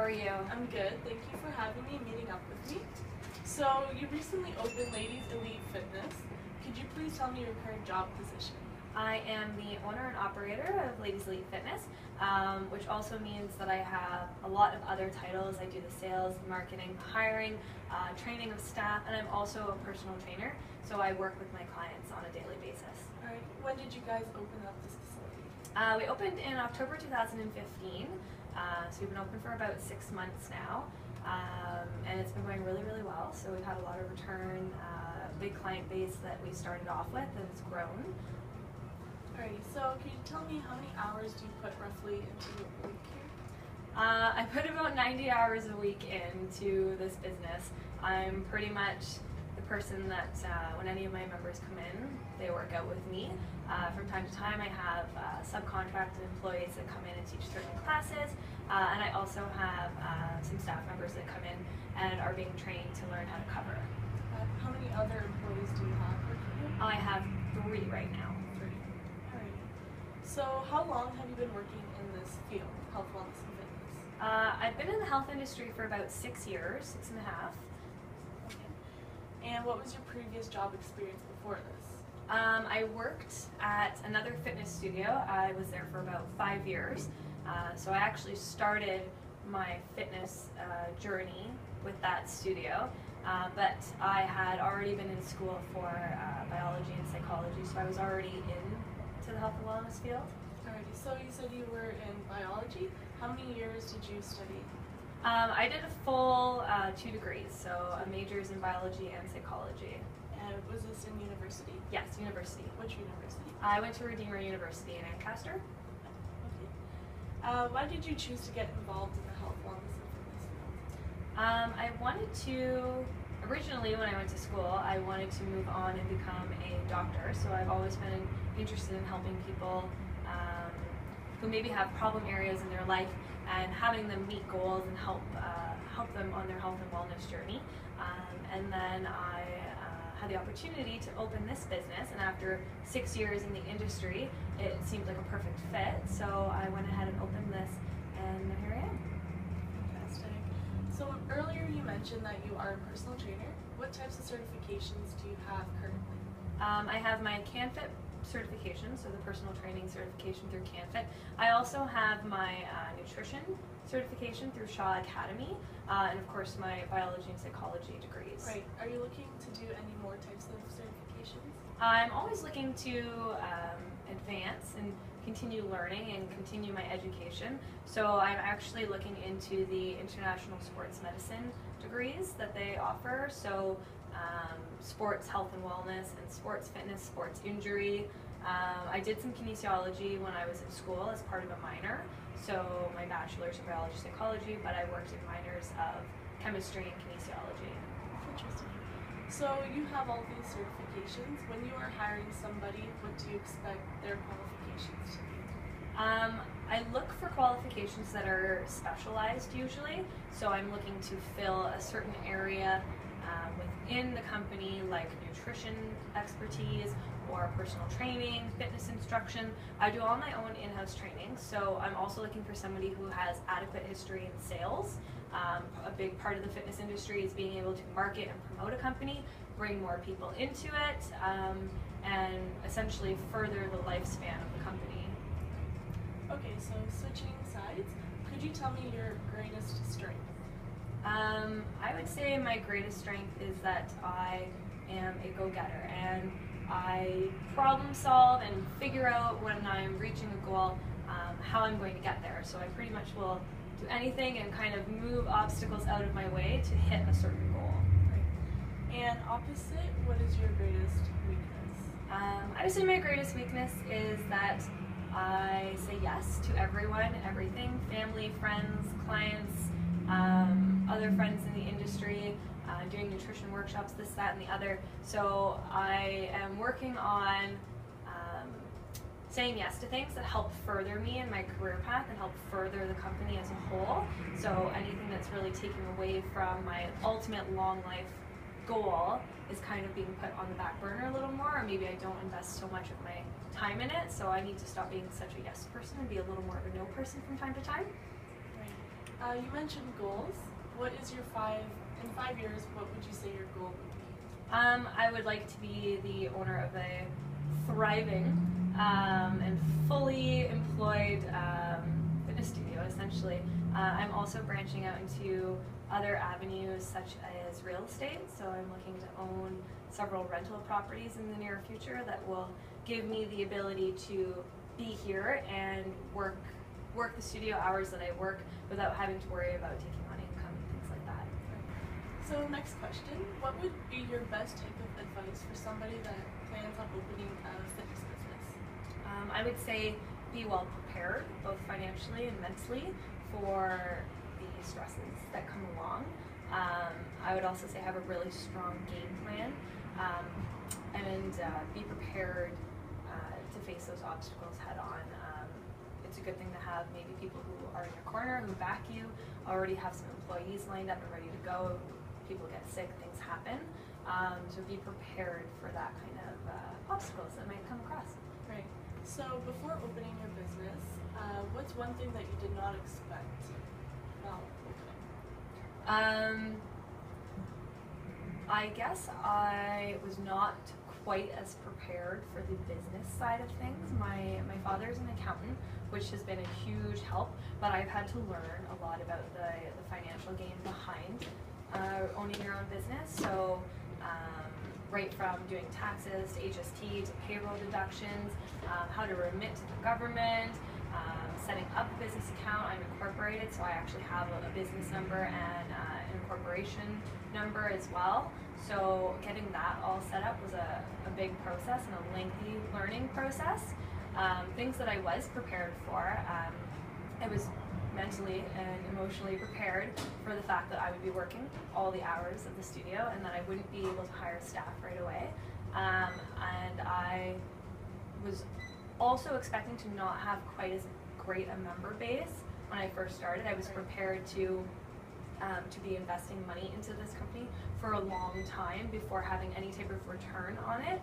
are you? I'm good. Thank you for having me and meeting up with me. So, you recently opened Ladies Elite Fitness. Could you please tell me your current job position? I am the owner and operator of Ladies Elite Fitness, which also means that I have a lot of other titles. I do the sales, marketing, hiring, training of staff, and I'm also a personal trainer, so I work with my clients on a daily basis. Alright, when did you guys open up this facility? We opened in October 2015, so we've been open for about 6 months now, and it's been going really, really well. So we've had a lot of return, big client base that we started off with, and it's grown. Alrighty, so can you tell me how many hours do you put roughly into a week here? I put about 90 hours a week into this business. I'm pretty much the person that when any of my members come in, they work out with me. From time to time I have subcontracted employees that come in and teach certain classes, and I also have some staff members that come in and are being trained to learn how to cover. How many other employees do you have working here? I have 3 right now. 3. Alright. So how long have you been working in this field, health, wellness, and fitness? I've been in the health industry for about 6 years, 6 and a half. Okay. And what was your previous job experience before this? I worked at another fitness studio. I was there for about 5 years. So I actually started my fitness journey with that studio. But I had already been in school for biology and psychology, so I was already into the health and wellness field. Alrighty, so you said you were in biology. How many years did you study? I did a full 2 degrees, so a major's in biology and psychology. And was this in university? Yes, university. Which university? I went to Redeemer University in Ancaster. Okay. Why did you choose to get involved in the health, wellness, and fitness field? I wanted to, originally when I went to school, I wanted to move on and become a doctor, so I've always been interested in helping people who maybe have problem areas in their life and having them meet goals and help them on their health and wellness journey. And then I had the opportunity to open this business, and after 6 years in the industry, it seemed like a perfect fit, so I went ahead and opened this, and here I am. Fantastic. So earlier you mentioned that you are a personal trainer. What types of certifications do you have currently? I have my CanFit certification, so the personal training certification through CanFit. I also have my nutrition certification through Shaw Academy, and of course my biology and psychology degrees. Right. Are you looking to do any more types of certifications? I'm always looking to advance and continue learning and continue my education. So I'm actually looking into the international sports medicine degrees that they offer. So sports health and wellness and sports fitness, sports injury. I did some kinesiology when I was in school as part of a minor. So my bachelor's in biology psychology, but I worked in minors of chemistry and kinesiology. Interesting. So you have all these certifications. When you are hiring somebody, what do you expect their qualifications to be? I look for qualifications that are specialized usually. So I'm looking to fill a certain area within the company, like nutrition expertise or personal training, fitness instruction. I do all my own in-house training, so I'm also looking for somebody who has adequate history in sales. A big part of the fitness industry is being able to market and promote a company, bring more people into it, and essentially further the lifespan of the company. Okay, so switching sides, could you tell me your greatest strength? I would say my greatest strength is that I am a go-getter, and I problem solve and figure out when I'm reaching a goal how I'm going to get there. So I pretty much will do anything and kind of move obstacles out of my way to hit a certain goal. Right. And opposite, what is your greatest weakness? I would say my greatest weakness is that I say yes to everyone, everything, family, friends, clients, other friends in the industry, doing nutrition workshops, this, that, and the other. So I am working on saying yes to things that help further me in my career path and help further the company as a whole. So anything that's really taking away from my ultimate long life goal is kind of being put on the back burner a little more, or maybe I don't invest so much of my time in it, so I need to stop being such a yes person and be a little more of a no person from time to time. Right. You mentioned goals. What is your in 5 years, what would you say your goal would be? I would like to be the owner of a thriving and fully employed fitness studio, essentially. I'm also branching out into other avenues such as real estate, so I'm looking to own several rental properties in the near future that will give me the ability to be here and work the studio hours that I work without having to worry about taking on income and things like that. So next question, what would be your best type of advice for somebody that plans on opening a fitness business? I would say be well prepared, both financially and mentally, for the stresses that come along. I would also say have a really strong game plan and be prepared to face those obstacles head on. It's a good thing to have maybe people who are in your corner, who back you, already have some employees lined up and ready to go. People get sick, things happen. So be prepared for that kind of obstacles that might come across. Right. So before opening your business, what's one thing that you did not expect while opening? I guess I was not quite as prepared for the business side of things. My father's an accountant, which has been a huge help, but I've had to learn a lot about the financial game behind owning your own business. So right from doing taxes to HST to payroll deductions, how to remit to the government, setting up a business account. I'm incorporated, so I actually have a business number and an incorporation number as well. So getting that all set up was a big process and a lengthy learning process. Things that I was prepared for, I was mentally and emotionally prepared for the fact that I would be working all the hours of the studio and that I wouldn't be able to hire staff right away. And I was also expecting to not have quite as great a member base when I first started. I was prepared to be investing money into this company for a long time before having any type of return on it.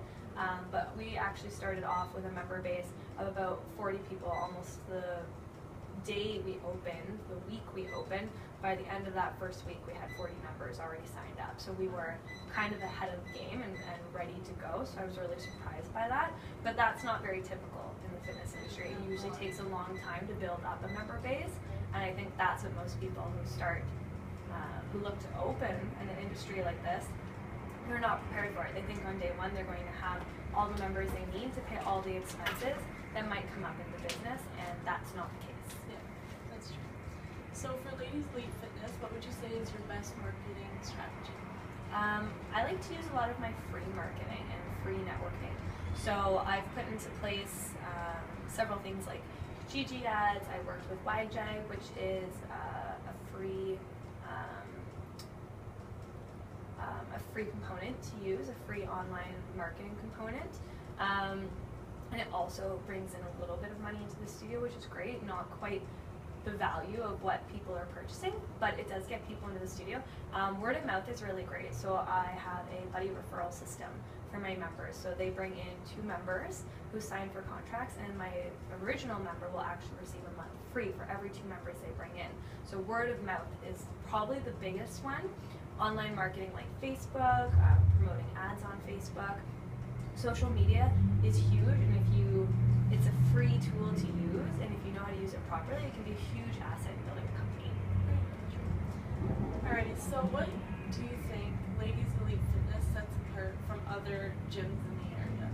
But we actually started off with a member base of about 40 people almost the day we opened, the week we opened. By the end of that first week, we had 40 members already signed up. So we were kind of ahead of the game and ready to go. So I was really surprised by that. But that's not very typical in the fitness industry. It usually takes a long time to build up a member base. And I think that's what most people who start, who look to open in an industry like this, they're not prepared for it. They think on day one they're going to have all the members they need to pay all the expenses that might come up in the business, and that's not the case. Yeah, that's true. So for Ladies Elite Fitness, what would you say is your best marketing strategy? I like to use a lot of my free marketing and free networking. So I've put into place several things like GG ads. I worked with YJ, which is a free component to use, a free online marketing component. And it also brings in a little bit of money into the studio, which is great. Not quite the value of what people are purchasing, but it does get people into the studio. Word of mouth is really great. So I have a buddy referral system for my members. So they bring in 2 members who sign for contracts, and my original member will actually receive a month free for every 2 members they bring in. So word of mouth is probably the biggest one. Online marketing like Facebook, promoting ads on Facebook. Social media is huge, and it's a free tool to use, and if you know how to use it properly, it can be a huge asset in building a company. Alrighty, so what do you think Ladies Elite Fitness sets apart from other gyms in the area?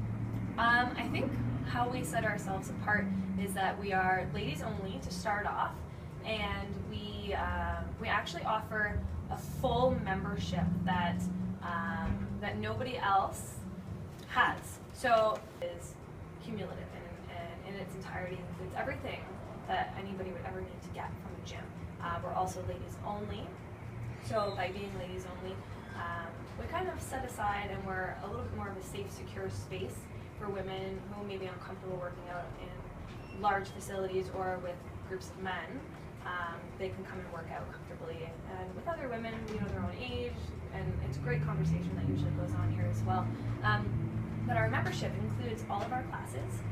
I think how we set ourselves apart is that we are ladies only to start off, and we actually offer a full membership that nobody else has. So it is cumulative and in its entirety includes everything that anybody would ever need to get from a gym. We're also ladies only. So by being ladies only, we kind of set aside and we're a little bit more of a safe, secure space for women who may be uncomfortable working out in large facilities or with groups of men. They can come and work out comfortably, and with other women, their own age, and it's a great conversation that usually goes on here as well. But our membership includes all of our classes,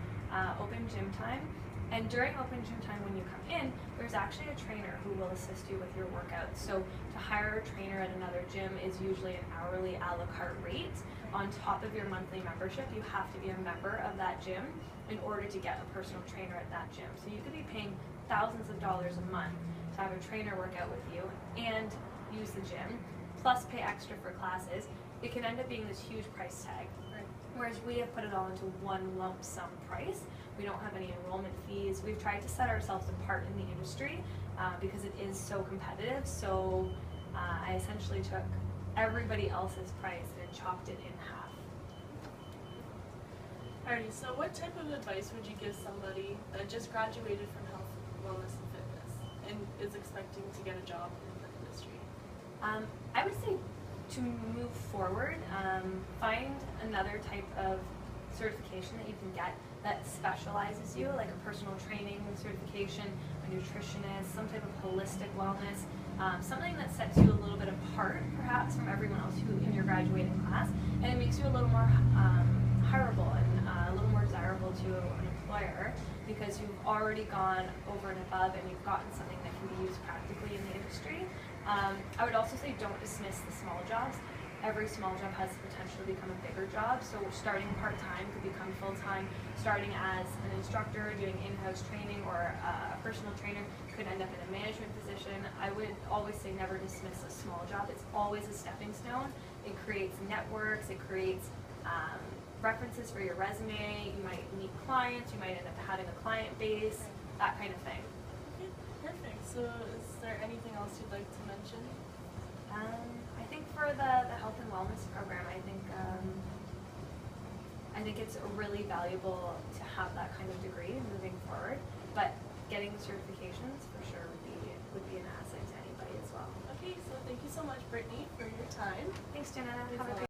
open gym time, And during open gym time when you come in, there's actually a trainer who will assist you with your workouts. So to hire a trainer at another gym is usually an hourly a la carte rate. On top of your monthly membership, you have to be a member of that gym in order to get a personal trainer at that gym. So you could be paying thousands of dollars a month to have a trainer work out with you and use the gym, plus pay extra for classes. It can end up being this huge price tag. Whereas we have put it all into one lump sum price. We don't have any enrollment fees. We've tried to set ourselves apart in the industry because it is so competitive. So I essentially took everybody else's price and chopped it in half. Alrighty, so what type of advice would you give somebody that just graduated from health, wellness, and fitness and is expecting to get a job in the industry? I would say to move forward, find another type of certification that you can get that specializes you, like a personal training certification, a nutritionist, some type of holistic wellness, something that sets you a little bit apart perhaps from everyone else who in your graduating class, and it makes you a little more hireable and a little more desirable to an employer because you've already gone over and above and you've gotten something that can be used practically in the industry. I would also say don't dismiss the small jobs. Every small job has the potential to become a bigger job, so starting part-time could become full-time. Starting as an instructor, doing in-house training, or a personal trainer could end up in a management position. I would always say never dismiss a small job. It's always a stepping stone. It creates networks, it creates references for your resume, you might meet clients, you might end up having a client base, that kind of thing. Okay, perfect. So is there anything else you'd like to mention? I think for the health and wellness program, I think it's really valuable to have that kind of degree moving forward. But getting certifications for sure would be an asset to anybody as well. Okay, so thank you so much, Brittany, for your time. Thanks, Jenna. Have a great